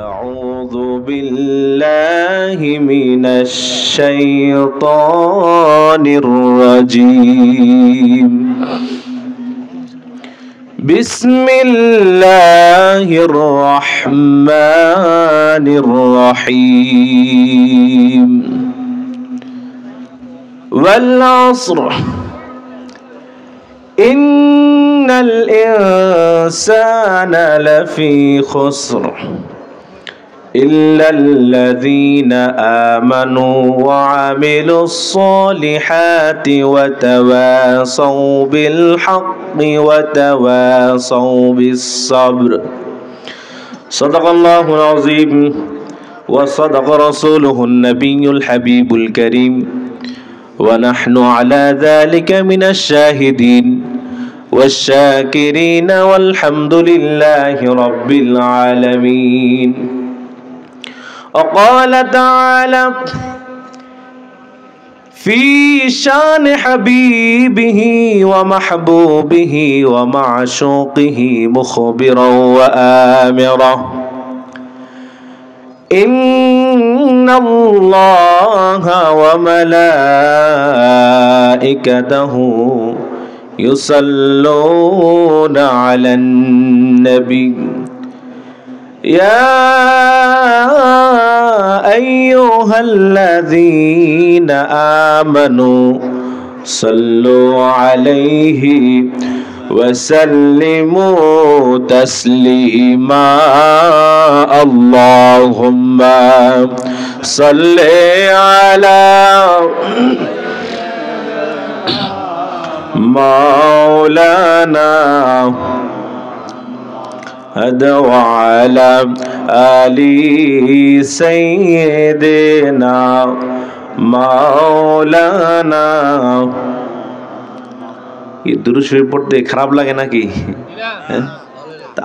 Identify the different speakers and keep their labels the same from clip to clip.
Speaker 1: أعوذ بالله من الشيطان الرجيم بسم الله الرحمن الرحيم والعصر إن الإنسان لفي خسر إلا الذين آمنوا وعملوا الصالحات وتواصوا بالحق وتواصوا بالصبر صدق الله العظيم وصدق رسوله النبي الحبيب الكريم ونحن على ذلك من الشاهدين والشاكرين والحمد لله رب العالمين. وقال تعالى في شان حبيبه ومحبوبه ومعشوقه مخبرا وآمرا إن الله وملائكته يصلون على النبي يا أيها الذين آمنوا صلوا عليه وسلموا تسليما اللهم صل على مولانا وعلى آل سيدنا مولانا এই দুরূদ শরীফ পড়তে খারাপ লাগে নাকি?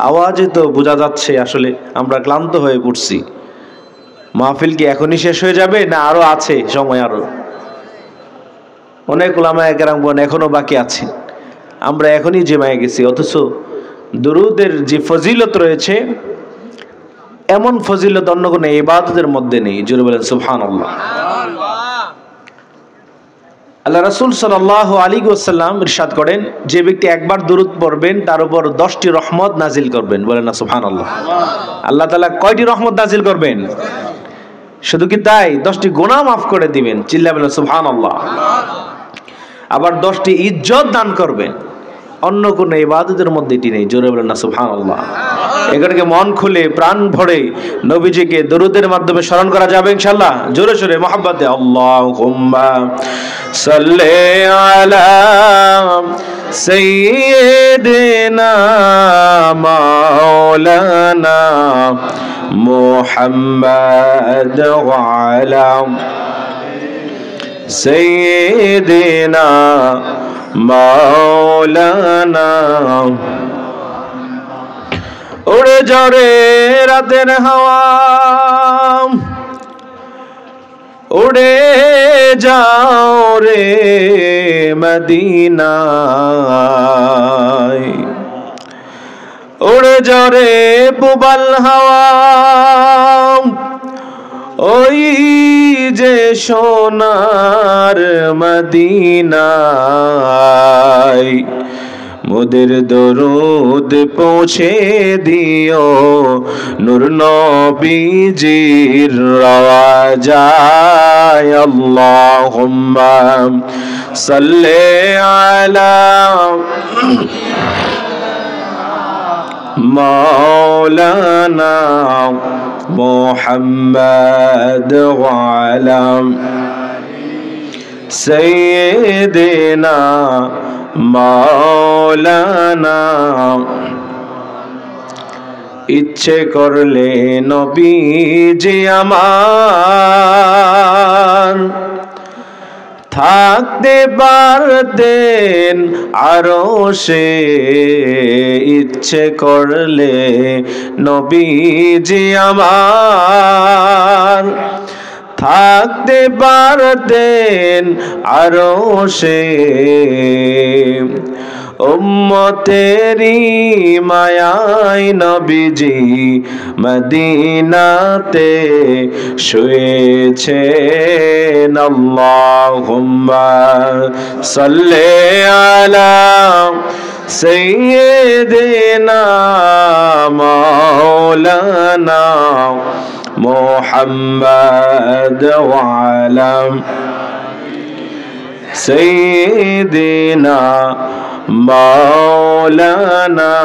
Speaker 1: আওয়াজে তো বোঝা যাচ্ছে আসলে আমরা ক্লান্ত হয়ে পড়ছি। মাহফিল কি এখনই শেষ হয়ে যাবে না আরো আছে সময়? আরো অনেক উলামায়ে কেরাম বলেন এখনো বাকি আছে। আমরা এখনই জেমায়ে গেছি, অথচ দুরূদের যে ফজিলত রয়েছে এমন ফজিলত অন্য কোনো ইবাদতের মধ্যে নেই। জোরে বলেন সুবহানাল্লাহ। আল্লাহ রাসূল সাল্লাল্লাহু আলাইহি ওয়াসাল্লাম ইরশাদ করেন, যে ব্যক্তি একবার দুরূদ পড়বেন তার উপর 10টি রহমত নাজিল করবেন। বলেন না সুবহানাল্লাহ। আল্লাহ তাআলা কয়টি রহমত নাজিল করবেন? শুধু কি তাই, 10টি গুনাহ মাফ করে দিবেন। চিল্লা বলেন সুবহানাল্লাহ। আবার 10টি ইজ্জত দান করবেন। অন্য কোনো ইবাদতের মধ্যে এটি নেই। জোরে বলেন না সুবহানাল্লাহ। এগুলোকে মন খুলে প্রাণ ভরে নবীজিকে দরুদের মাধ্যমে স্মরণ করা যাবে ইনশাআল্লাহ। জোরে সোরে মহব্বতে আল্লাহুম্মা সাল্লি আলা সাইয়্যিদিনা মাওলানা মুহাম্মাদ ওয়া আলা সাইয়্যিদিনা মাওলানা। উড়ে জরে রাতের হাওয়া, উড়ে যাও রে মদিনায়, উড়ে জরে পুবাল হাওয়া, ওই যে সোনার মদিনায়। মোদের দরুদ পৌঁছে দিও নূর নবীজির রওজায়। আল্লাহুম্মা সাল্লি আলা মাওলানা মুহাম্মাদ ওয়া আলা সাইয়্যিদিনা মাওলানা। ইচ্ছে করলে নবীজি আমার থাকতে পারতেন আরশে, ইচ্ছে করলে নবীজি আমার থাকতে পারতেন আরশে। উম্মতেরি মায়ায় নবীজি মদিনাতে শুয়েছেন। আল্লাহুম্মা সাল্লি আলা সাইয়্যিদিনা মাওলানা মুহাম্মদ ওয়া আলা সাইয়্যিদিনা مولانا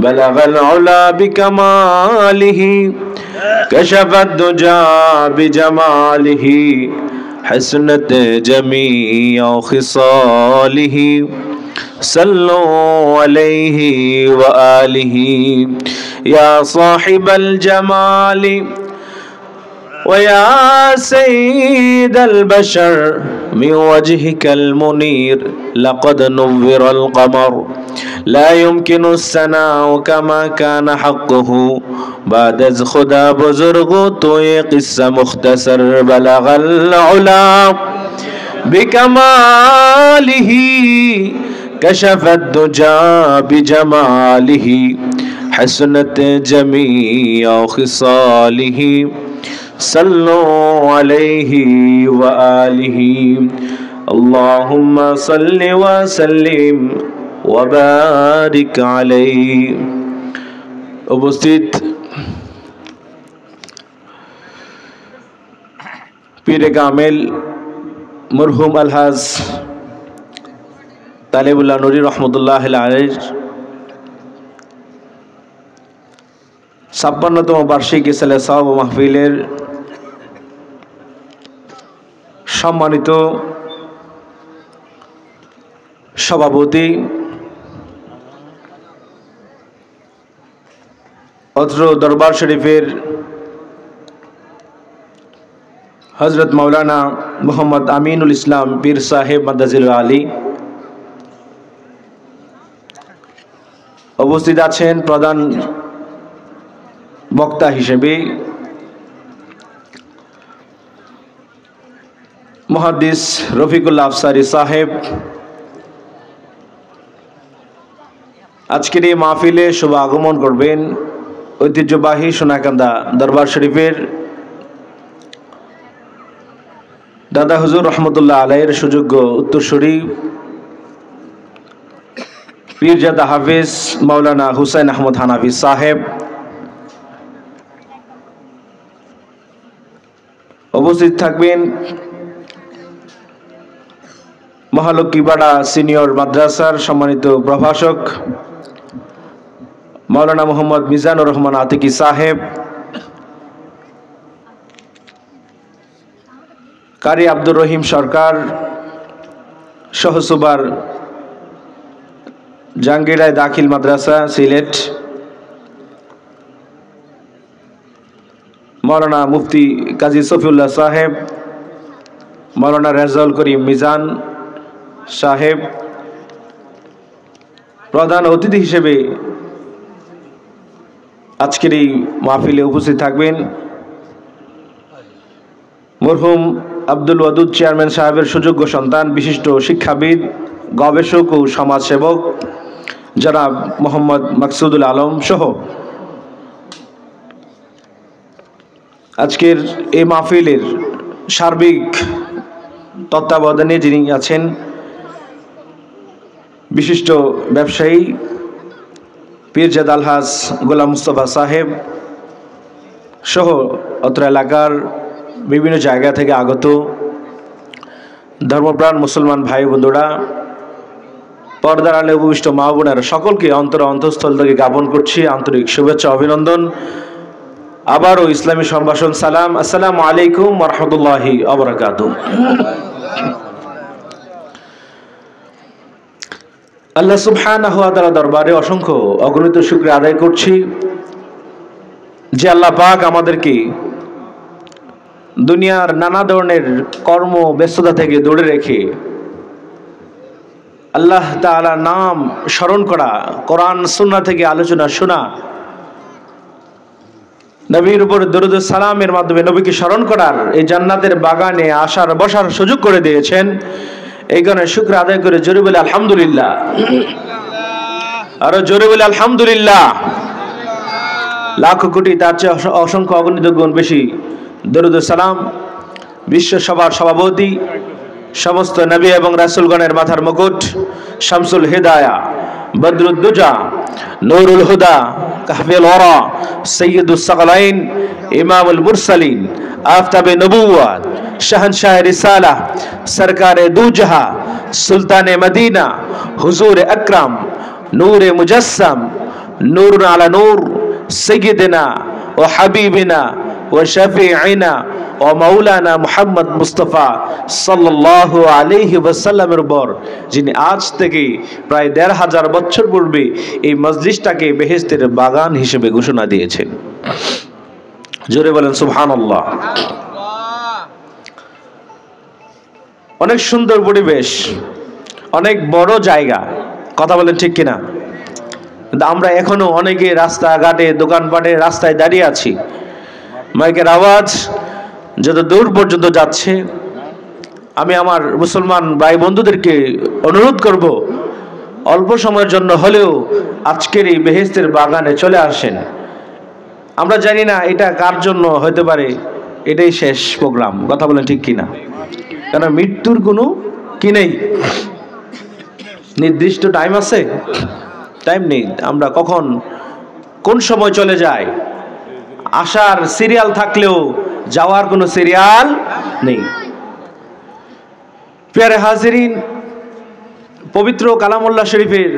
Speaker 1: بلغ العلا بكماله كشف الدجى بجماله حسنت جميع خصاله صلوا عليه وآله يا صاحب الجمال ويا سيد البشر من وجهك المنير لقد نور القمر لا يمكن الثناء كما كان حقه بعد از خدا بزرگ تو یہ قصہ مختصر بلغ العلا بكماله كشف الدجى بجماله حسنت جميع خصاله صلوا عليه وآله اللهم صل وسلم وبارك عليه উপস্থিত পীরে কামেল মরহুম আলহাজ তালিবুল্লাহ নুরি রহমতুল্লাহ আলাইহির 56তম বার্ষিক ইসলাহ সাওয়াব মাহফিলের সম্মানিত সভাপতি অত্র দরবার শরীফের হযরত মাওলানা মুহাম্মদ আমিনুল ইসলাম পীর সাহেব মাদ্দাজিল আলী, উপস্থিত আছেন প্রধান বক্তা হিসেবে মুহাদ্দিস রফিকুল্লাহ আফসারী সাহেব। আজকের এই মাহফিলে শুভ আগমন করবেন ঐতিহ্যবাহী সোনাকান্দা দরবার শরীফের দাদা হুজুর রহমতুল্লাহ আলাইহির সুযোগ্য উত্তরসূরি পীরজাদা হাফেজ মাওলানা হুসাইন আহমদ হানাফি সাহেব। উপস্থিত থাকবেন মহালক্ষীপাড়া সিনিয়র মাদ্রাসার সম্মানিত প্রভাষক মাওলানা মোহাম্মদ মিজানুর রহমান আতিকি সাহেব, কারি আব্দুর রহিম সরকার সহসুবার জাঙ্গিরায় দাখিল মাদ্রাসা সিলেট, মাওলানা মুফতি কাজী সফিউল্লাহ সাহেব, মাওলানা রেজাউল করিম মিজান সাহেব। প্রধান অতিথি হিসেবে আজকের এই মাহফিলে উপস্থিত থাকবেন মরহুম আব্দুল ওয়াদুদ চেয়ারম্যান সাহেবের সুযোগ্য সন্তান, বিশিষ্ট শিক্ষাবিদ, গবেষক ও সমাজসেবক জনাব মোহাম্মদ মাকসুদুল আলম সহ আজকের এই মাহফিলের সার্বিক তত্ত্বাবধানে যিনি আছেন বিশিষ্ট ব্যবসায়ী পীরজাদা আলহাজ গোলাম মুস্তফা সাহেব সহ অত্র এলাকার বিভিন্ন জায়গা থেকে আগত ধর্মপ্রাণ মুসলমান ভাই বন্ধুরা, পর্দার আলে উপবিষ্ট মা বোনেরা, সকলকে অন্তঃস্থল থেকে জ্ঞাপন করছি আন্তরিক শুভেচ্ছা অভিনন্দন। আবারও ইসলামী সম্ভাষণ সালাম, আসসালামু আলাইকুম ওয়া রাহমাতুল্লাহি ওয়া বারাকাতুহু। আল্লাহ সুবহানাহু ওয়া তাআলা দরবারে অসংখ্য অগণিত শুকরিয়া আদায় করছি যে আল্লাহ পাক আমাদেরকে দুনিয়ার নানা ধরনের কর্ম ব্যস্ততা থেকে দূরে রেখে আল্লাহ তাআলার নাম স্মরণ করা, কোরআন সুন্নাহ থেকে আলোচনা শোনা, নবীর উপর দরুদ ও সালামের মাধ্যমে নবীকে স্মরণ করার এই জান্নাতের বাগানে আসার বসার সুযোগ করে দিয়েছেন। এই কারণে শুকর আদায় করে জোরে বলে আলহামদুলিল্লাহ, আরো জোরে বলে আলহামদুলিল্লাহ। লাখ কোটি তার চেয়ে অসংখ্য অগণিত গুণ বেশি দরুদ ও সালাম বিশ্ব সভার সভাপতি, সমস্ত নবী এবং রাসূলগণের মাথার মুকুট, শামসুল হিদায়া, বদরুদ্দুজা, নূরুল হুদা, কাহফিল ওয়ারা, সৈয়দুস সাকলাইন, ইমামুল মুরসালিন, আফতাবে নবুওয়াত, শাহনশাহ রিসালা, সরকারে দুজাহা, সুলতানে মদিনা, হুজুর আকরাম, নূরে মুজাসসাম, নূর আলা নূর, সৈয়দনা ও হাবিবিনা ও শফিঈনা ও মাওলানা মুহাম্মদ মুস্তাফা সাল্লাল্লাহু আলাইহি ওয়াসাল্লামের উপর, যিনি আজ থেকে প্রায় ১৫০০ বছর পূর্বে এই মজলিসটাকে বেহেশতের বাগান হিসেবে ঘোষণা দিয়েছেন। জোরে বলেন সুবহানাল্লাহ। অনেক সুন্দর পরিবেশ, অনেক বড় জায়গা, কথা বলেন ঠিক কিনা? কিন্তু আমরা এখনো অনেকে রাস্তাঘাটে, দোকানপাটে, রাস্তায় দাঁড়িয়ে আছি। মাইকের আওয়াজ যত দূর পর্যন্ত যাচ্ছে, আমি আমার মুসলমান ভাই বন্ধুদেরকে অনুরোধ করব, অল্প সময়ের জন্য হলেও আজকের এই বেহেশতের বাগানে চলে আসেন। আমরা জানি না এটা কার জন্য হতে পারে, এটাই শেষ প্রোগ্রাম, কথা বলেন ঠিক কিনা? কারণ মৃত্যুর কোনো কি নেই, নির্দিষ্ট টাইম আছে? টাইম নেই। আমরা কখন কোন সময় চলে যায়, আসার সিরিয়াল থাকলেও যাওয়ার কোনো সিরিয়াল নেই। প্রিয় হাজিরিন, পবিত্র কালামুল্লাহ শরীফের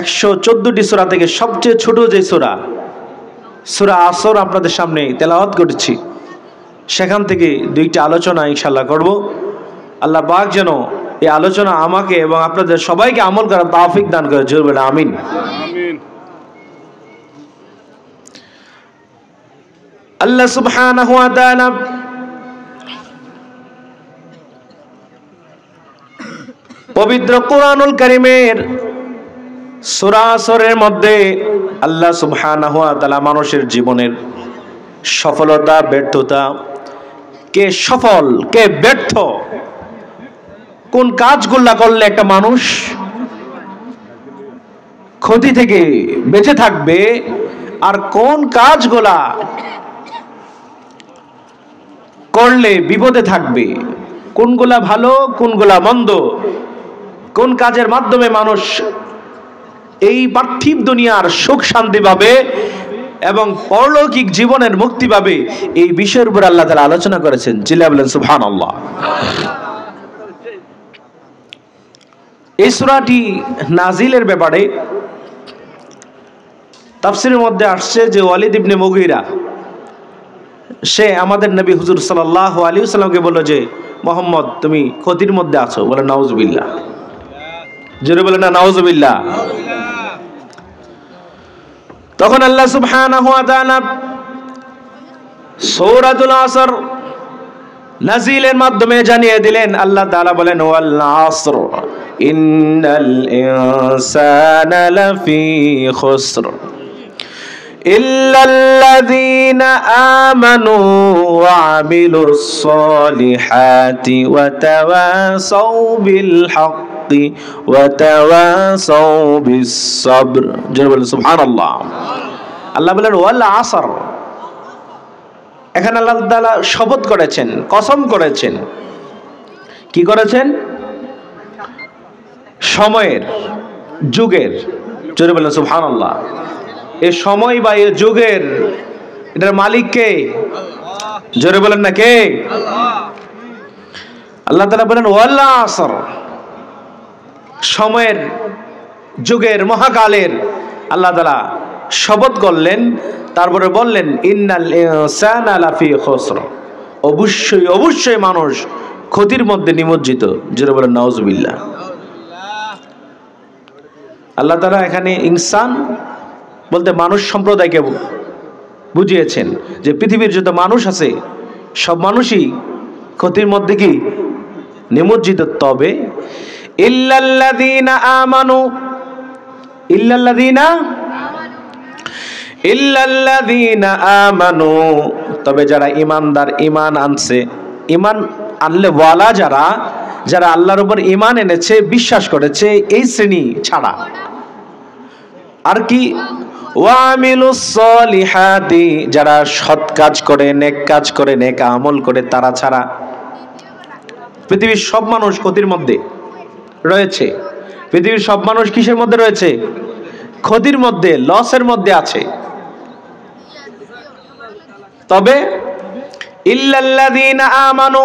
Speaker 1: ১১৪টি সূরা থেকে সবচেয়ে ছোট যে সূরা, সূরা আসর আপনাদের সামনে তেলাওয়াত করেছি, সেখান থেকে দুইটা আলোচনা ইনশাআল্লাহ করব। আল্লাহ পাক যেন এই আলোচনা আমাকে এবং আপনাদের সবাইকে আমল করার তৌফিক দান করে, জোরে বলেন আমিন। আল্লাহ সুবহানাহু ওয়া তাআলা পবিত্র কোরআনুল কারীমের সূরা আসরের মধ্যে আল্লাহ সুবহানাহু ওয়া তাআলা মানুষের জীবনের সফলতা ব্যর্থতা, কে সফল কে ব্যর্থ, কোন কাজগুলা করলে একটা মানুষ ক্ষতি থেকে বেঁচে থাকবে, আর কোন কাজগুলা করলে বিপদে থাকবে, কোনগুলা ভালো কোনগুলা মন্দ, কোন কাজের মাধ্যমে মানুষ এই পার্থিব দুনিয়ার সুখ শান্তি পাবে এবং পরলৌকিক জীবনের মুক্তি পাবে, এই বিষয়ের উপর আল্লাহ তাআলা আলোচনা করেছেন। চিল্লা বলেন সুবহানাল্লাহ। এই সূরাটি নাজিলের ব্যাপারে তাফসীরের মধ্যে আসছে যে ওয়ালিদ ইবনে মুগীরা সে আমাদের নবী হুজুর সাল্লাল্লাহু আলাইহি ওয়াসাল্লামকে বলল যে মুহাম্মদ তুমি ক্ষতির মধ্যে আছো, বলে নাউজুবিল্লাহ। জোরে বলে না নাউজুবিল্লাহ। তখন আল্লাহ সুবহানাহু ওয়া তাআলা সূরাতুল আসর নাজিলের মাধ্যমে জানিয়ে দিলেন। আল্লাহ তাআলা বলেন ওয়াল আসর ইন্নাল ইনসানা লাফি খুসর ইল্লাল্লাযীনা আমানু ওয়া আমিলুস সলিহাতি ওয়া তাওয়াসাউ বিল হাক্কি ওয়া তাওয়াসাউ বিস সাবর। জোরে বলেন সুবহানাল্লাহ। আল্লাহ বলেন ওয়াল আসর, এখানে আল্লাহ তাআলা শপথ করেছেন, কসম করেছেন। কি করেছেন? সময়ের, যুগের। জোরে বলেন সুবহানাল্লাহ। এই সময় বা এই যুগের এটার মালিক কে? জোরে বলেন না কে? আল্লাহ তাআলা বলেন ওয়াল আসর, সময়ের, যুগের, মহাকালের আল্লাহ তাআলা শপথ করলেন। তারপরে বললেন ইন্নাল ইনসানা লাফি খুসর, অবশ্যই অবশ্যই মানুষ ক্ষতির মধ্যে নিমজ্জিত। জোরে বলেন নাউজুবিল্লাহ। আল্লাহ তাআলা এখানে ইনসান বলতে মানুষ সম্প্রদায়কে বুঝিয়েছেন যে পৃথিবীর যত মানুষ আছে সব মানুষই ক্ষতির মধ্যে কি নিমজ্জিত। তবে ইল্লাল্লাযীনা আমানু, ইল্লাল্লাযীনা আমানু, তবে যারা ঈমানদার, ঈমান আনছে, ঈমান আনলে ওয়ালা যারা, যারা আল্লাহর উপর ঈমান এনেছে, বিশ্বাস করেছে, এই শ্রেণী ছাড়া। আর কি? ওয়ামিলুস সলিহাতি, যারা সৎ কাজ করে, নেক কাজ করে, নেক আমল করে, তারা ছাড়া। পৃথিবীর সব মানুষ ক্ষতির মধ্যে রয়েছে। পৃথিবীর সব মানুষ কিসের মধ্যে রয়েছে? ক্ষতির মধ্যে, লসের মধ্যে আছে। তবে ইল্লাল্লাযীনা আমানু,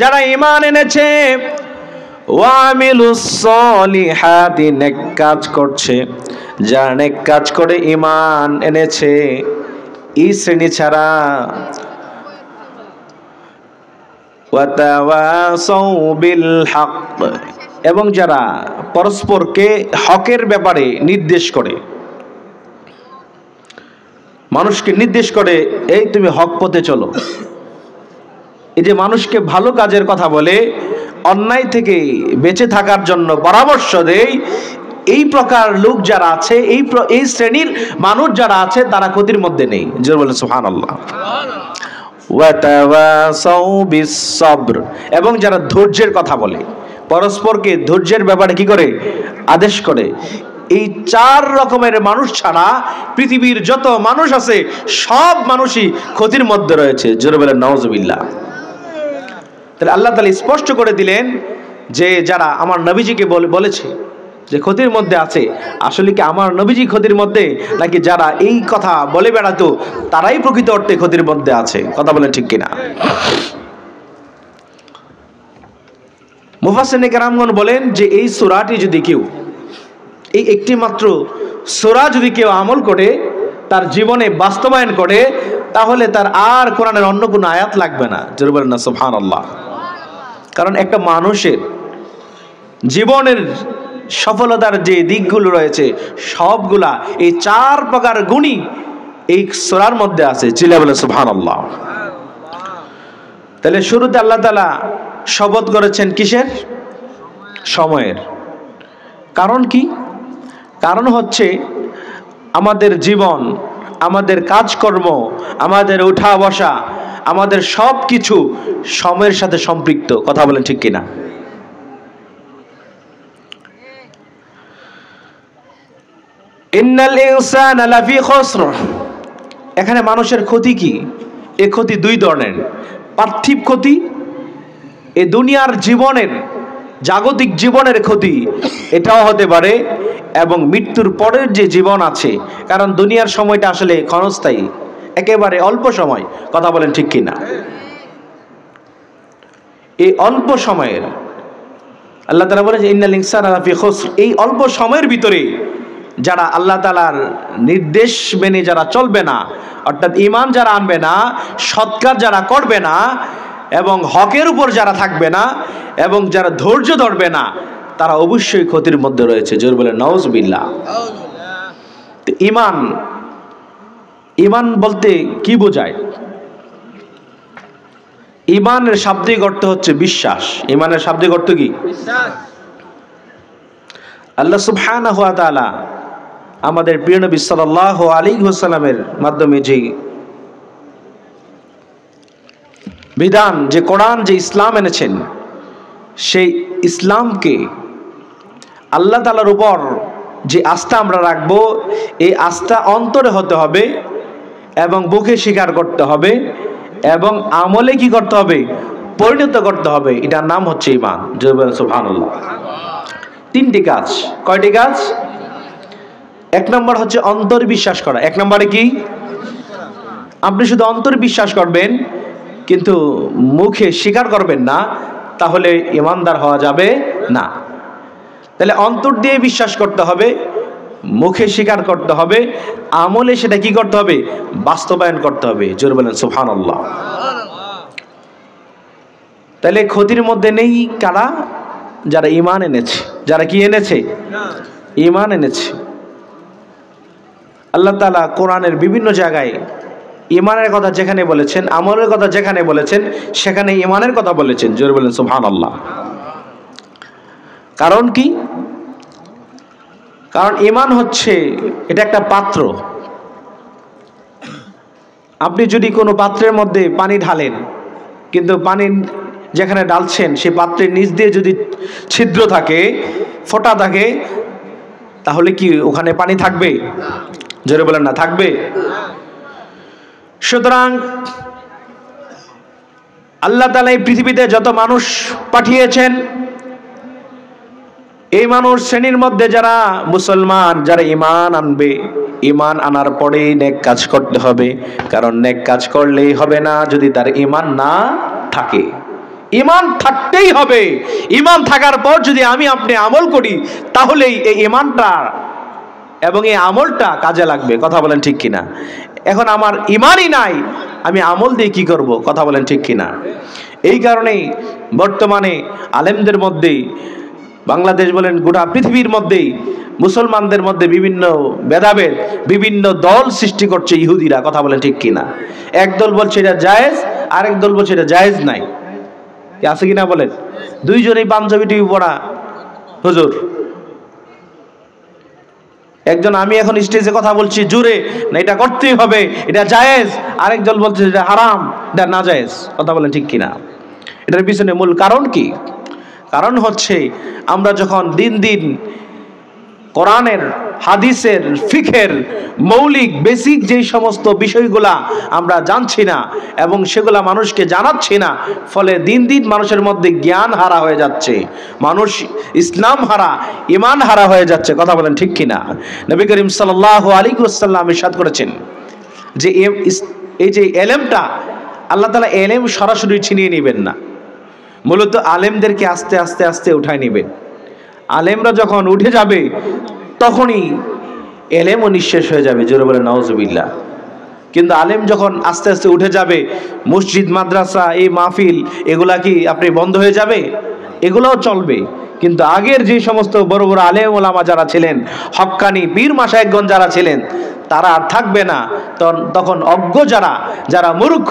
Speaker 1: যারা ঈমান এনেছে, ওয়ামিলুস সলিহাতি, নেক কাজ করছে, যারা নেক কাজ করে ঈমান এনেছে, এই শ্রেণী ছাড়া। ওয়াতাওয়াসাউ বিল হক, এবং যারা পরস্পরকে হকের ব্যাপারে নির্দেশ করে, মানুষকে নির্দেশ করে, এই তুমি হক পথে চলো। এই যে মানুষকে ভালো কাজের কথা বলে, অন্যায় থেকে বেঁচে থাকার জন্য পরামর্শ দেয়, এই প্রকার লোক যারা আছে, এই শ্রেণীর মানুষ যারা আছে, তারা ক্ষতির মধ্যে নেই। জোর বলে সুবহানাল্লাহ। ওয়াতাওয়াসাউ বিস সবর, এবং যারা ধৈর্যের কথা বলে, পরস্পরকে ধৈর্যের ব্যাপারে কি করে? আদেশ করে। এই চার রকমের মানুষ ছাড়া পৃথিবীর যত মানুষ আছে, সব মানুষই ক্ষতির মধ্যে রয়েছে। জোরে বলেন নাউজুবিল্লাহ। তাহলে আল্লাহ তাআলা স্পষ্ট করে দিলেন যে যারা আমার নবীজিকে বলেছে যে ক্ষতির মধ্যে আছে, আসলে কি আমার নবীজি ক্ষতির মধ্যে, নাকি যারা এই কথা বলে বেড়াতো তারাই প্রকৃত অর্থে ক্ষতির মধ্যে আছে? কথা বলেন ঠিক কিনা? মুফাসসিরিনে কেরামগণ বলেন যে এই সূরাটি যদি কেউ, এই একটি মাত্র সূরা যদি কেউ আমল করে, তার জীবনে বাস্তবায়ন করে, তাহলে তার আর কোরআনের অন্য কোনো আয়াত লাগবে না। জোরে বলেন না সুবহানাল্লাহ। কারণ একটা মানুষের জীবনের সফলতার যে দিকগুলো রয়েছে, সবগুলা এই চার প্রকার গুণই এই সূরার মধ্যে আছে। চিল্লা বলে সুবহানাল্লাহ। তাহলে শুরুতে আল্লাহ তাআলা শপথ করেছেন কিসের? সময়ের। কারণ কি? কারণ হচ্ছে আমাদের জীবন, আমাদের কাজকর্ম, আমাদের উঠা বসা, আমাদের সব কিছু সময়ের সাথে সম্পৃক্ত। কথা বলেন ঠিক কিনা? ইন্নাল ইনসানা লাফি খুসর, এখানে মানুষের ক্ষতি কি? এ ক্ষতি দুই ধরনের। পার্থিব ক্ষতি, এ দুনিয়ার জীবনের, জাগতিক জীবনের ক্ষতি, এটাও হতে পারে, এবং মৃত্যুর পরের যে জীবন আছে, কারণ দুনিয়ার সময়টা আসলে ক্ষণস্থায়ী, একেবারে অল্প সময়। কথা বলেন ঠিক কিনা? এই অল্প সময়ের আল্লাহ তাআলা বলেন যে ইন্নাল ইনসানা লাফি খুসর, এই অল্প সময়ের ভিতরে যারা আল্লাহ তাআলার নির্দেশ মেনে যারা চলবে না, অর্থাৎ ঈমান যারা আনবে না, সৎকার যারা করবে না, এবং হকের উপর যারা থাকবে না, এবং যারা ধৈর্য ধরবে না, তারা অবশ্যই ক্ষতির মধ্যে রয়েছে। জোর বলে নাউজুবিল্লাহ। ঈমান, ঈমান বলতে কি বোঝায়? ঈমানের শাব্দিক অর্থ হচ্ছে বিশ্বাস। ঈমানের শাব্দিক অর্থ কি? বিশ্বাস। আল্লাহ সুবহানাহু ওয়া তাআলা আমাদের প্রিয় নবী সাল্লাল্লাহু আলাইহি ওয়াসাল্লামের মাধ্যমে যে বিধান, যে কোরআন, যে ইসলাম এনেছেন, সেই ইসলামকে, আল্লাহ তাআলার উপর যে আস্থা আমরা রাখবো, এই আস্থা অন্তরে হতে হবে, এবং বুকে স্বীকার করতে হবে, এবং আমলে কি করতে হবে? পরিণত করতে হবে। এটার নাম হচ্ছে ঈমান। সুবহানাল্লাহ। তিনটি কাজ। কয়টি কাজ? এক নম্বর হচ্ছে অন্তর বিশ্বাস করা। এক নম্বরে কি? আপনি শুধু অন্তর বিশ্বাস করবেন কিন্তু মুখে স্বীকার করবেন না, তাহলে ঈমানদার হওয়া যাবে না। তাহলে অন্তর দিয়ে বিশ্বাস করতে হবে, মুখে স্বীকার করতে হবে, আমলে সেটা কি করতে হবে? বাস্তবায়ন করতে হবে। জোরে বলেন সুবহানাল্লাহ। তাহলে ক্ষতির মধ্যে নেই কারা? যারা ঈমান এনেছে। যারা কি এনেছে? ঈমান এনেছে। আল্লাহ তাআলা কোরআনের বিভিন্ন জায়গায় ঈমানের কথা যেখানে বলেছেন, আমলের কথা যেখানে বলেছেন, সেখানে ঈমানের কথা বলেছেন। জোরে বলেন সুবহানাল্লাহ। কারণ কি? কারণ ঈমান হচ্ছে, এটা একটা পাত্র। আপনি যদি কোনো পাত্রের মধ্যে পানি ঢালেন, কিন্তু পানির যেখানে ঢালছেন সেই পাত্রের নিচ দিয়ে যদি ছিদ্র থাকে, ফোঁটা থাকে, তাহলে কি ওখানে পানি থাকবে? জোরে বলেন না, থাকবে? সুতরাং আল্লাহ তাআলা এই পৃথিবীতে যত মানুষ পাঠিয়েছেন, এই মানুষ শ্রেণীর মধ্যে যারা মুসলমান, যারা ঈমান আনবে, ঈমান আনার পরেই নেক কাজ করতে হবে। কারণ নেক কাজ করলেই হবে না যদি তার ঈমান না থাকে। ঈমান থাকতেই হবে। ঈমান থাকার পর যদি আমি আপনি আমল করি, তাহলেই এই ঈমানটা এবং এই আমলটা কাজে লাগবে। কথা বলেন ঠিক কিনা? এখন আমার ঈমানই নাই, আমি আমল দিয়ে কি করব? কথা বলেন ঠিক কিনা? এই কারণেই বর্তমানে আলেমদের মধ্যে, বাংলাদেশ বলেন গোটা পৃথিবীর মধ্যেই মুসলমানদের মধ্যে বিভিন্ন ভেদাভেদ, বিভিন্ন দল সৃষ্টি করছে ইহুদিরা। কথা বলেন ঠিক কিনা? এক দল বলছে এটা জায়েজ, আরেক দল বলছে এটা জায়েজ নাই। আছে কিনা বলেন? দুইজনেই পাঞ্জাবি টুপি পরা হুজুর। একজন আমি এখন স্টেজে কথা বলছি জোরে, না এটা করতেই হবে, এটা জায়েজ, আরেক দল বলছে এটা হারাম, এটা না জায়েজ। কথা বলেন ঠিক কিনা? এটার পিছনে মূল কারণ কি? কারণ হচ্ছে আমরা যখন দিন দিন কোরআনের, হাদিসের, ফিকহের মৌলিক বেসিক যেই সমস্ত বিষয়গুলা আমরা জানছি না এবং সেগুলা মানুষকে জানাচ্ছি না, ফলে দিন দিন মানুষের মধ্যে জ্ঞান হারা হয়ে যাচ্ছে, মানুষ ইসলাম হারা, ঈমান হারা হয়ে যাচ্ছে। কথা বলেন ঠিক কিনা? নবী করিম সাল্লাল্লাহু আলাইহি ওয়াসাল্লাম ইরশাদ করেছেন যে এই যে এলেমটা, আল্লাহ তাআলা এলেম সরাসরি ছিনিয়ে নেবেন না, মূলত আলেমদেরকে আস্তে আস্তে আস্তে উঠায় নেবেন। আলেমরা যখন উঠে যাবে তখনই এলেমও নিঃশেষ হয়ে যাবে। জোরে বলে নাউজুবিল্লাহ। কিন্তু আলেম যখন আস্তে আস্তে উঠে যাবে, মসজিদ, মাদ্রাসা, এই মাহফিল, এগুলা কি আপনি বন্ধ হয়ে যাবে? এগুলোও চলবে, কিন্তু আগের যে সমস্ত বড় বড় আলেম ওলামা যারা ছিলেন, হক্কানি পীর মাশায়েখগণ যারা ছিলেন, তারা আর থাকবে না। তখন অজ্ঞ যারা মূর্খ,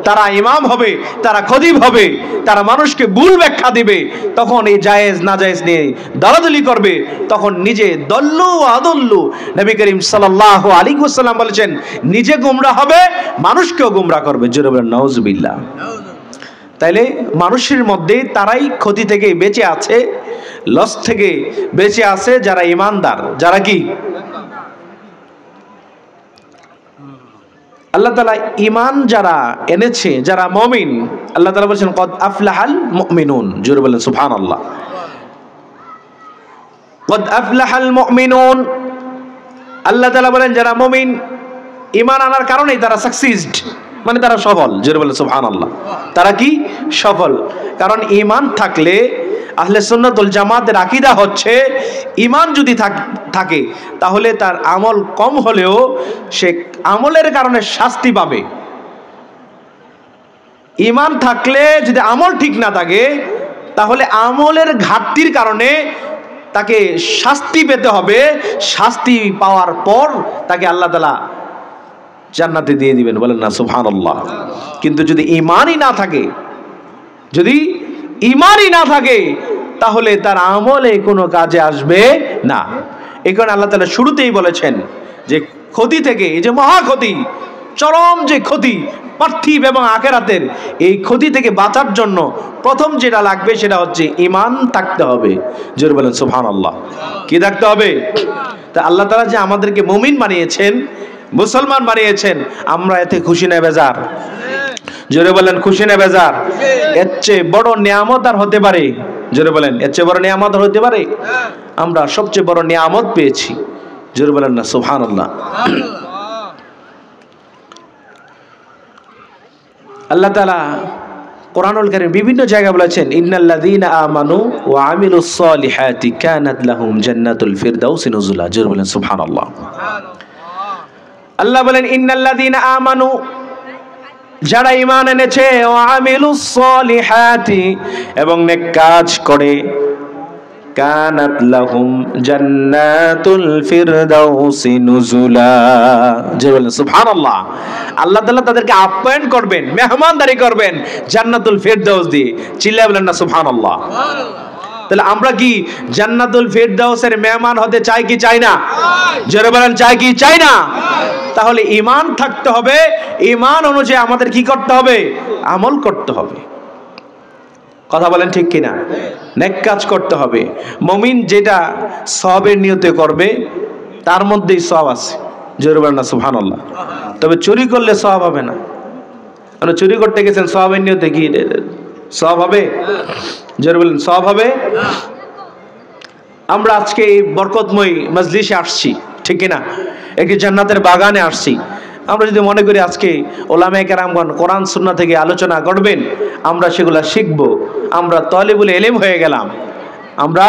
Speaker 1: তারা ইমাম হবে, তারা খতিব হবে, তারা মানুষকে ভুল ব্যাখ্যা দিবে। তখন এই জায়েজ না জায়েজ নিয়ে দলাদলি করবে, তখন নিজে দল্লু আদল্লু। নবী করিম সাল্লাল্লাহু আলাইহি ওয়াসাল্লাম বলেছেন, নিজে গোমরা হবে, মানুষকেও গোমরা করবে। জোরে বলেন নাউজুবিল্লাহ। তাইলে মানুষের মধ্যে তারাই ক্ষতি থেকে বেঁচে আছে, লস থেকে বেঁচে আছে যারা ঈমানদার, যারা কি আল্লাহ তাআলা ঈমান যারা এনেছে, যারা মুমিন, আল্লাহ তাআলা বলেছেন কদ আফলাহাল মুমিনুন। জোরে বলেন সুবহানাল্লাহ। কদ আফলাহাল মুমিনুন, আল্লাহ তাআলা বলেন যারা মুমিন, ঈমান আনার কারণেই তারা সাকসিসড, মানে তারা সফল। জোরে বলেন সুবহানাল্লাহ। তারা কি সফল? কারণ ঈমান থাকলে, আহলে সুন্নাত ওয়াল জামাতের আকীদা হচ্ছে ঈমান যদি থাকে তাহলে তার আমল কম হলেও সে আমলের কারণে শাস্তি পাবে। ঈমান থাকলে যদি আমল ঠিক না থাকে, তাহলে আমলের ঘাটতির কারণে তাকে শাস্তি পেতে হবে। শাস্তি পাওয়ার পর তাকে আল্লাহ তাআলা জান্নাতে দিয়ে দিবেন। বলেন না সুবহানাল্লাহ। কিন্তু যদি ঈমানই না থাকে, যদি ঈমানই না থাকে, তাহলে তার আমলে কোনো কাজে আসবে না। এই কারণে আল্লাহ তাআলা শুরুতেই বলেছেন যে ক্ষতি থেকে, এই যে মহা ক্ষতি, চরম যে ক্ষতি পার্থিব এবং আখিরাতের, এই ক্ষতি থেকে বাঁচার জন্য প্রথম যেটা লাগবে সেটা হচ্ছে ঈমান থাকতে হবে। জোরে বলেন সুবহানাল্লাহ। কি থাকতে হবে? তা আল্লাহ তাআলা যে আমাদেরকে মুমিন বানিয়েছেন, মুসলমান বানিয়েছেন, আমরা এতে খুশি না বেজার? জোরে বলেন খুশি না বেজার? এর চেয়ে বড় নিয়ামত আর হতে পারে? জোরে বলেন এর চেয়ে বড় নিয়ামত আর হতে পারে? আমরা সবচেয়ে বড় নিয়ামত পেয়েছি। জোরে বলেন না সুবহানাল্লাহ। আল্লাহ তাআলা কোরআনুল কারীম বিভিন্ন জায়গায় বলেছেন, ইন্নাল্লাযীনা আমানু ওয়া আমিলুস সলিহাতি কানাত লাহুম জান্নাতুল ফিরদাউসি নুজুলা। জোরে বলেন সুবহানাল্লাহ। আল্লাহ বলেন ইন্নাল্লাযীনা আমানু, যারা ঈমান এনেছে, ওয়া আমিলুস সলিহাতি, এবং নেক কাজ করে, কানাত লাহুম জান্নাতুল ফিরদাউসি নুজুলা। যে বলেন সুবহানাল্লাহ। আল্লাহ তাআলা তাদেরকে আপ্যায়ন করবেন, মেহমানদারি করবেন জান্নাতুল ফিরদাউস দিয়ে। চিল্লায়ে বলেন না সুবহানাল্লাহ। তাহলে আমরা কি জান্নাতুল ফিরদাউসের মেহমান হতে চাই কি চাই না? জোরে বলেন চাই কি চাই না? তাহলে ঈমান থাকতে হবে, ঈমান অনুযায়ী আমাদের কি করতে হবে? আমল করতে হবে। কথা বলেন ঠিক কিনা? নেক কাজ করতে হবে। মুমিন যেটা সওয়াবের নিয়তে করবে তার মধ্যেই সওয়াব আছে, জোরে বলেন না সুবহানাল্লাহ। তবে চুরি করলে সওয়াব হবে না। মানে চুরি করতে গেছেন সওয়াবের নিয়তে, কি সওয়াব হবে? জোরে বলেন সওয়াব হবে? আমরা আজকে এই বরকতময় মজলিসে আসছি, ঠিক কিনা? একটি জান্নাতের বাগানে আসছি। আমরা যদি মনে করি আজকে ওলামায়ে কেরামগণ কোরআন সুন্নাহ থেকে আলোচনা করবেন, আমরা সেগুলা শিখব, আমরা তালিবুল ইলম হয়ে গেলাম, আমরা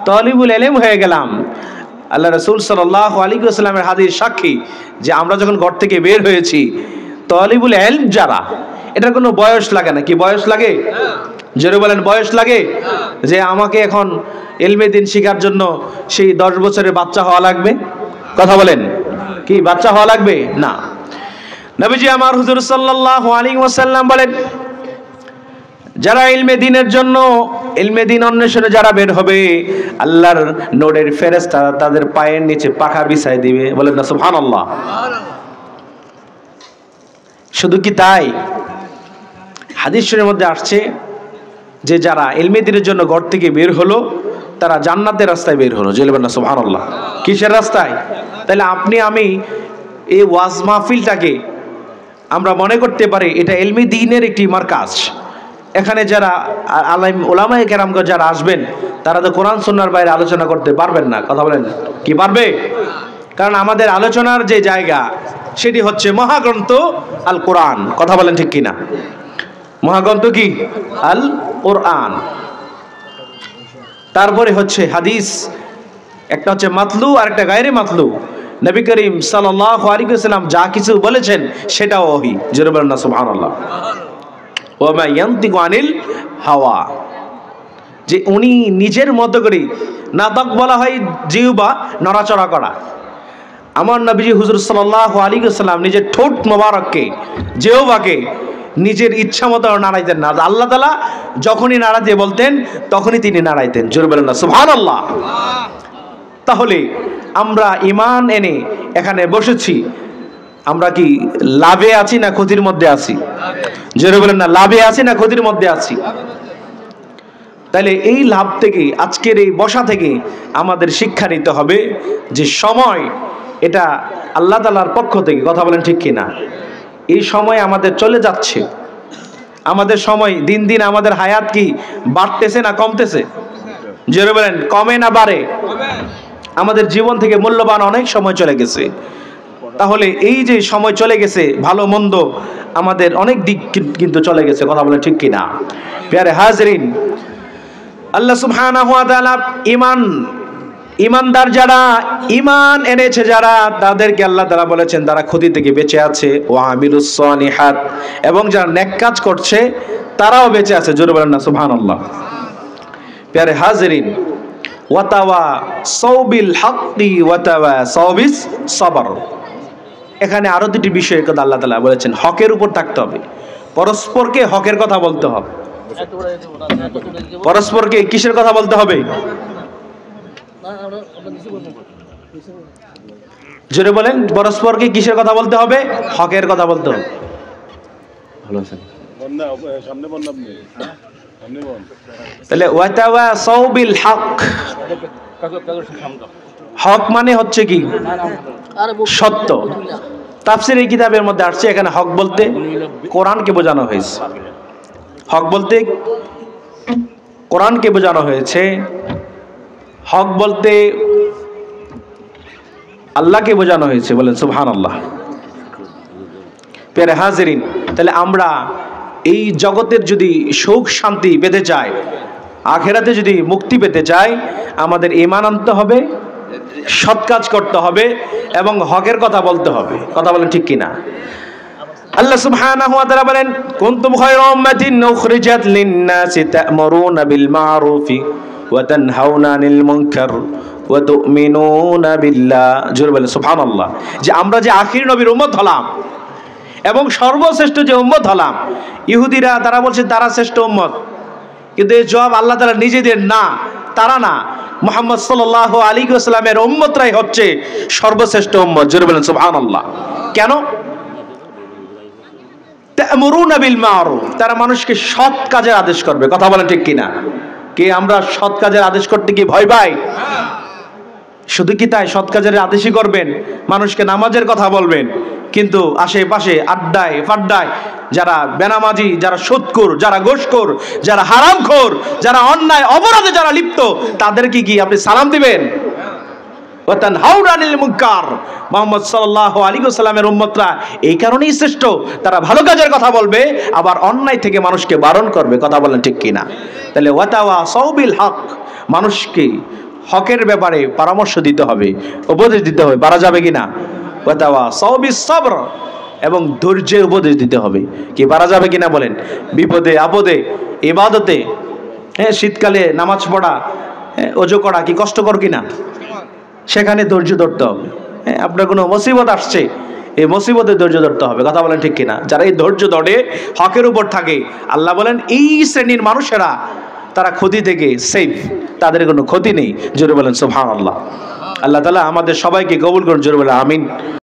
Speaker 1: তালিবুল ইলম হয়ে গেলাম। আল্লাহ রাসূল সাল্লাল্লাহু আলাইহি ওয়াসাল্লামের হাদিস সাক্ষী যে আমরা যখন ঘর থেকে বের হয়েছি, তালিবুল ইলম যারা, এটার কোনো বয়স লাগে না। কি বয়স লাগে? জোরে বলেন বয়স লাগে? যে আমাকে এখন ইলমে দ্বীন শেখার জন্য সেই 10 বছরের বাচ্চা হওয়া লাগবে? কথা বলেন, কি বাচ্চা হওয়া লাগবে? না। নবীজি আমার হুজুর সাল্লাল্লাহু আলাইহি ওয়াসাল্লাম বলেন, যারা ইলমে দ্বীনের জন্য, ইলমে দ্বীন অন্বেষণে যারা বের হবে, আল্লাহর নূরের ফেরেশতা তাদের পায়ের নিচে পাখা বিছায় দিবে। বলেন না সুবহানাল্লাহ। শুধু কি তাই? হাদিসের মধ্যে আসছে যে যারা ইলমে দ্বীনের জন্য ঘর থেকে বের হলো, তারা জান্নাতের রাস্তায় বের হলো। বলেন না সুবহানাল্লাহ। কিসের রাস্তায়? তাহলে আপনি আমি এই ওয়াজ মাহফিলটাকে আমরা মনে করতে পারি এটা ইলমে দ্বীনের একটি মারকাজ। এখানে যারা আলেম ওলামায়ে কেরামগণ যারা আসবেন, তারা তো কোরআন সুন্নাহর বাইরে আলোচনা করতে পারবেন না। কথা বলেন, কি পারবে? কারণ আমাদের আলোচনার যে জায়গা সেটি হচ্ছে মহাগ্রন্থ আল কোরআন। কথা বলেন ঠিক কিনা? মহাগ্রন্থ কি? আল কোরআন। তারপরে হচ্ছে হাদিস, একটা হচ্ছে মাতলু আর একটা গায়রে মাতলু। নবী করিম সাল্লাল্লাহু আলাইহি ওয়াসাল্লাম যা কিছু বলেছেন সেটাও ওহী। জোরে বলেন না সুবহানাল্লাহ। ওয়া মা ইয়ানতিকু আনিল হাওয়া, যে উনি নিজের মতো করে, নাতাক বলা হয় জিহ্বা নড়াচড়া করা। আমার নবীজি হুজুর সাল্লাল্লাহু আলাইহি ওয়াসাল্লাম নিজের ঠোঁট মোবারককে, জিহ্বাকে নিজের ইচ্ছা মতো নাড়াইতেন না। আল্লাহ তাআলা যখনই নাড়াতে বলতেন তখনই তিনি নাড়াইতেন। জোরে বলেন না সুবহানাল্লাহ। তাহলে আমরা ঈমান এনে এখানে বসেছি, আমরা কি লাভে আছি না ক্ষতির মধ্যে আছি? জোরে বলেন না, লাভে আছি না ক্ষতির মধ্যে আছি? তাহলে এই লাভ থেকে, আজকের এই বসা থেকে আমাদের শিক্ষা নিতে হবে যে সময় এটা আল্লাহ তাআলার পক্ষ থেকে। কথা বলেন ঠিক কিনা? এই সময় আমাদের চলে যাচ্ছে। আমাদের সময় দিন দিন, আমাদের হায়াত কি বাড়তেছে না কমতেছে? জোরে বলেন, কমে না বাড়ে? আমাদের জীবন থেকে মূল্যবান অনেক সময় চলে গেছে। তাহলে এই যে সময় চলে গেছে, ভালো মন্দ আমাদের অনেক দিক কিন্তু চলে গেছে। কথা বলেন ঠিক কিনা? প্যারে হাজরিন, আল্লাহ সুবহানাহু ওয়া তাআলা ইমানদার যারা, ইমান এনেছে যারা, তাদেরকে আল্লাহ তাআলা বলেছেন তারা ক্ষতি থেকে বেঁচে আছে। ওয়া আমিলুস সালিহাত, এবং যারা নেক কাজ করছে তারাও বেঁচে আছে। জোরে বলেন না সুবহানাল্লাহ। প্যারে হাজরিন, ওয়াতাওয়া সাওবিল হাক্কি ওয়াতাওয়া সাওবিস সাবর। এখানে আরো দুটি বিষয়ের কথা আল্লাহ তাআলা বলেছেন। হকের উপর থাকতে হবে, পরস্পরকে হকের কথা বলতে হবে। পরস্পরকে কিসের কথা বলতে হবে? জোরে বলেন, পরস্পরকে কিসের কথা বলতে হবে? হকের কথা বলতে হবে। ভালো আছেন? তাহলে ওয়াতাওয়া সাওবিল হক, হক মানে হচ্ছে কি? সত্য। তাফসীরের কিতাবের মধ্যে আসছে এখানে হক বলতে কোরআনকে বোঝানো হয়েছে। হক বলতে কোরআনকে বোঝানো হয়েছে। হক বলতে আল্লাহকে বোঝানো হয়েছে। বলেন সুবহানাল্লাহ। প্যারে হাজরিন, তাহলে আমরা এই জগতের যদি সুখ শান্তি পেতে চাই, আখেরাতে যদি মুক্তি পেতে চাই, আমাদের ঈমান আনতে হবে, সৎ কাজ করতে হবে এবং হকের কথা বলতে হবে। কথা বলেন ঠিক কিনা? আল্লাহ সুবহানাহু ওয়া তাআলা বলেন, কুনতুম খায়রা উম্মাতিন উখরিজাত লিন-নাসি তা'মুরুনা বিল মা'রুফি ওয়া তানহাউনা আনিল মুনকার ওয়া তু'মিনুনা বিল্লাহ। জোরে বলেন সুবহানাল্লাহ। যে আমরা যে আখির নবীর উম্মত হলাম এবং সর্বশ্রেষ্ঠ যে উম্মত হলাম, ইহুদিরা তারা বলছে তারা শ্রেষ্ঠ উম্মত, কিন্তু এই জবাব আল্লাহ তাআলা নিজেদের না, তারা না, মুহাম্মদ সাল্লাল্লাহু আলাইহি ওয়াসাল্লামের উম্মতরাই হচ্ছে সর্বশ্রেষ্ঠ উম্মত। জোরে বলেন সুবহানাল্লাহ। কেন? তা'মুরুনা বিল মা'রুফ, তারা মানুষকে সৎ কাজের আদেশ করবে। কথা বলেন ঠিক কিনা? কে আমরা সৎ কাজের আদেশ করতে কি ভয় পাই? শুধু কি তাই? সৎ কাজের আদেশই করবেন, মানুষকে নামাজের কথা বলবেন, কিন্তু আশেপাশে আড্ডায় ফাড্ডায় যারা বেনামাজি, যারা সুদখোর, যারা ঘুষখোর, যারা হারামখোর, যারা অন্যায় অপরাধে যারা লিপ্ত, তাদেরকে কি আপনি সালাম দিবেন? ওয়া তানহাউনা আনিল মুনকার। মুহাম্মদ সাল্লাল্লাহু আলাইহি ওয়াসাল্লামের উম্মতরা এই কারণেই শ্রেষ্ঠ, তারা ভালো কাজের কথা বলবে, আবার অন্যায় থেকে মানুষকে বারণ করবে। কথা বলেন ঠিক কিনা? তাহলে ওয়াতাওয়াসাউ বিল হক, মানুষকে হকের ব্যাপারে পরামর্শ দিতে হবে, উপদেশ দিতে হবে। পারা যাবে কিনা? ওয়াতাওয়াসাউ বিস সবর, এবং ধৈর্যের উপদেশ দিতে হবে। কি পারা যাবে কিনা বলেন? বিপদে আপদে, ইবাদতে, শীতকালে নামাজ পড়া, ওযু করা কি কষ্টকর কিনা? সেখানে ধৈর্য ধরতে হবে। আপনার কোনো মুসিবত আসছে, এই মুসিবতে ধৈর্য ধরতে হবে। কথা বলেন ঠিক কিনা? যারা এই ধৈর্য ধরে হকের উপর থাকে, আল্লাহ বলেন এই শ্রেণীর মানুষেরা তারা ক্ষতি থেকে সেফ, তাদের কোনো ক্ষতি নেই। জোরে বলেন সুবহানাল্লাহ। আল্লাহ তাআলা আমাদের সবাইকে কবুল করুন। জোরে বলেন আমিন।